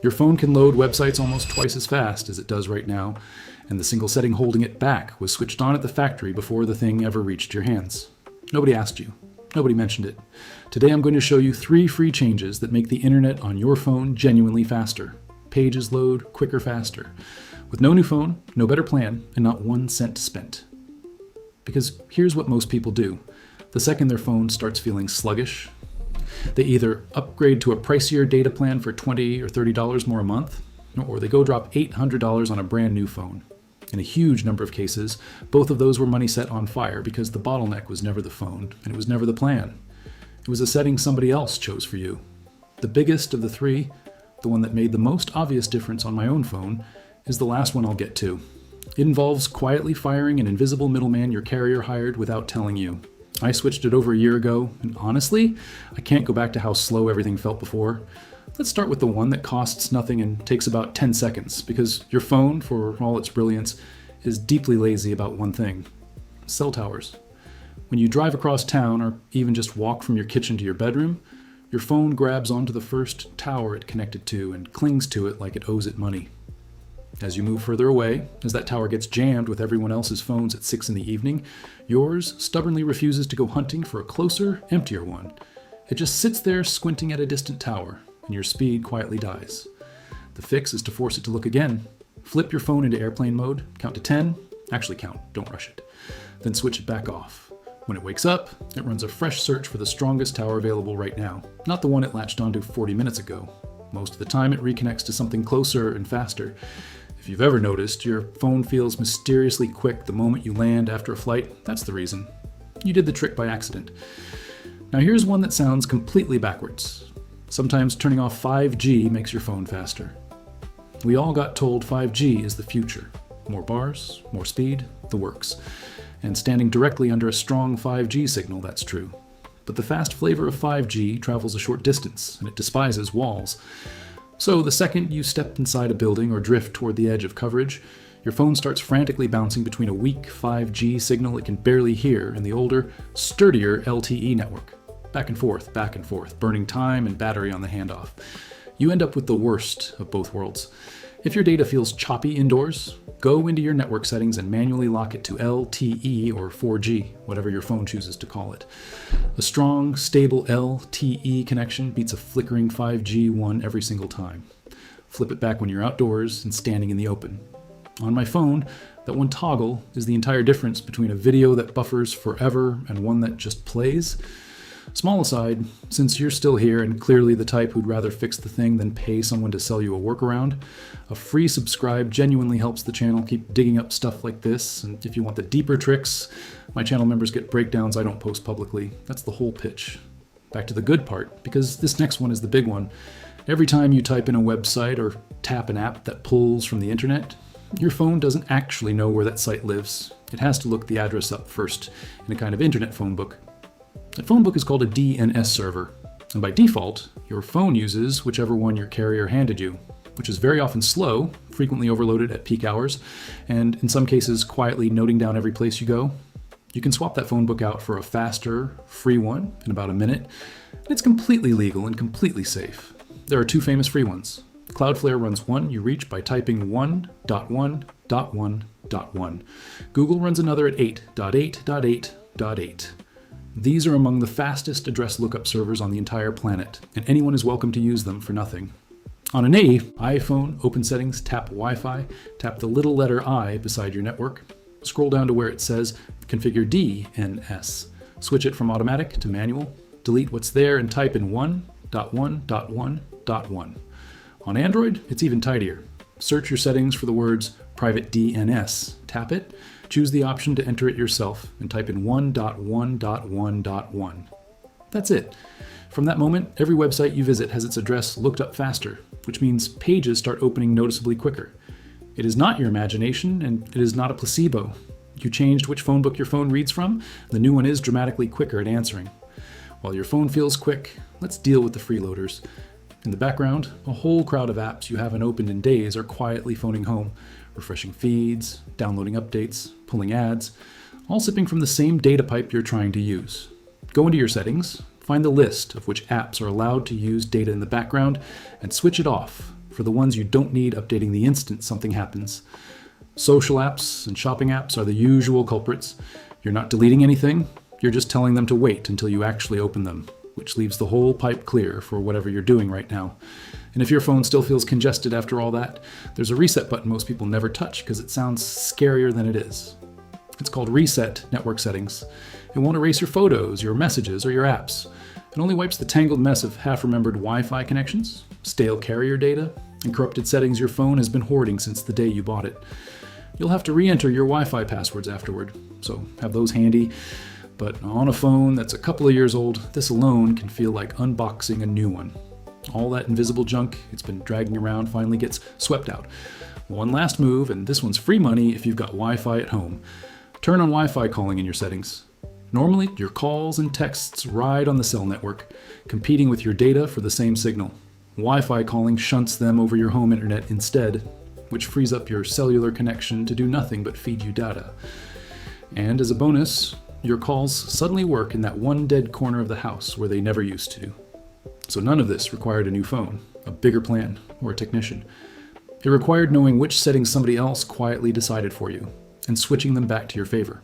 Your phone can load websites almost twice as fast as it does right now, and the single setting holding it back was switched on at the factory before the thing ever reached your hands. Nobody asked you. Nobody mentioned it. Today I'm going to show you 3 free changes that make the internet on your phone genuinely faster. Pages load quicker, faster. With no new phone, no better plan, and not 1 cent spent. Because here's what most people do. The second their phone starts feeling sluggish, they either upgrade to a pricier data plan for $20 or $30 more a month, or they go drop $800 on a brand new phone. In a huge number of cases, both of those were money set on fire because the bottleneck was never the phone, and it was never the plan. It was a setting somebody else chose for you. The biggest of the 3, the one that made the most obvious difference on my own phone, is the last one I'll get to. It involves quietly firing an invisible middleman your carrier hired without telling you. I switched it over a year ago, and honestly, I can't go back to how slow everything felt before. Let's start with the one that costs nothing and takes about 10 seconds, because your phone, for all its brilliance, is deeply lazy about one thing: cell towers. When you drive across town, or even just walk from your kitchen to your bedroom, your phone grabs onto the first tower it connected to and clings to it like it owes it money. As you move further away, as that tower gets jammed with everyone else's phones at 6 in the evening, yours stubbornly refuses to go hunting for a closer, emptier one. It just sits there squinting at a distant tower, and your speed quietly dies. The fix is to force it to look again. Flip your phone into airplane mode, count to 10, actually count, don't rush it, then switch it back off. When it wakes up, it runs a fresh search for the strongest tower available right now, not the one it latched onto 40 minutes ago. Most of the time it reconnects to something closer and faster. If you've ever noticed your phone feels mysteriously quick the moment you land after a flight, that's the reason. You did the trick by accident. Now here's one that sounds completely backwards. Sometimes turning off 5G makes your phone faster. We all got told 5G is the future. More bars, more speed, the works. And standing directly under a strong 5G signal, that's true. But the fast flavor of 5G travels a short distance, and it despises walls. So the second you step inside a building or drift toward the edge of coverage, your phone starts frantically bouncing between a weak 5G signal it can barely hear and the older, sturdier LTE network. Back and forth, burning time and battery on the handoff. You end up with the worst of both worlds. If your data feels choppy indoors, go into your network settings and manually lock it to LTE or 4G, whatever your phone chooses to call it. A strong, stable LTE connection beats a flickering 5G one every single time. Flip it back when you're outdoors and standing in the open. On my phone, that one toggle is the entire difference between a video that buffers forever and one that just plays. Small aside, since you're still here and clearly the type who'd rather fix the thing than pay someone to sell you a workaround, a free subscribe genuinely helps the channel keep digging up stuff like this, and if you want the deeper tricks, my channel members get breakdowns I don't post publicly. That's the whole pitch. Back to the good part, because this next one is the big one. Every time you type in a website or tap an app that pulls from the internet, your phone doesn't actually know where that site lives. It has to look the address up first in a kind of internet phone book. That phone book is called a DNS server, and by default, your phone uses whichever one your carrier handed you, which is very often slow, frequently overloaded at peak hours, and in some cases quietly noting down every place you go. You can swap that phone book out for a faster, free one in about a minute, and it's completely legal and completely safe. There are 2 famous free ones. Cloudflare runs one you reach by typing 1.1.1.1. Google runs another at 8.8.8.8. These are among the fastest address lookup servers on the entire planet, and anyone is welcome to use them for nothing. On an iPhone, open settings, tap Wi-Fi, tap the little letter I beside your network, scroll down to where it says configure DNS, switch it from automatic to manual, delete what's there and type in 1.1.1.1. On Android, it's even tidier. Search your settings for the words private DNS, tap it, choose the option to enter it yourself, and type in 1.1.1.1. That's it. From that moment, every website you visit has its address looked up faster, which means pages start opening noticeably quicker. It is not your imagination, and it is not a placebo. You changed which phone book your phone reads from, the new one is dramatically quicker at answering. While your phone feels quick, let's deal with the freeloaders. In the background, a whole crowd of apps you haven't opened in days are quietly phoning home, refreshing feeds, downloading updates, pulling ads, all sipping from the same data pipe you're trying to use. Go into your settings, find the list of which apps are allowed to use data in the background, and switch it off For the ones you don't need updating the instant something happens. Social apps and shopping apps are the usual culprits. You're not deleting anything, you're just telling them to wait until you actually open them, which leaves the whole pipe clear for whatever you're doing right now. And if your phone still feels congested after all that, there's a reset button most people never touch because it sounds scarier than it is. It's called Reset Network Settings. It won't erase your photos, your messages, or your apps. It only wipes the tangled mess of half-remembered Wi-Fi connections, stale carrier data, and corrupted settings your phone has been hoarding since the day you bought it. You'll have to re-enter your Wi-Fi passwords afterward, so have those handy. But on a phone that's a couple of years old, this alone can feel like unboxing a new one. All that invisible junk it's been dragging around finally gets swept out. One last move, and this one's free money if you've got Wi-Fi at home. Turn on Wi-Fi calling in your settings. Normally, your calls and texts ride on the cell network, competing with your data for the same signal. Wi-Fi calling shunts them over your home internet instead, which frees up your cellular connection to do nothing but feed you data. And as a bonus, your calls suddenly work in that one dead corner of the house where they never used to. So none of this required a new phone, a bigger plan, or a technician. It required knowing which settings somebody else quietly decided for you, and switching them back to your favor.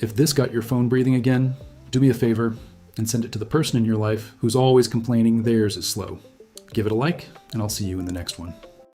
If this got your phone breathing again, do me a favor and send it to the person in your life who's always complaining theirs is slow. Give it a like, and I'll see you in the next one.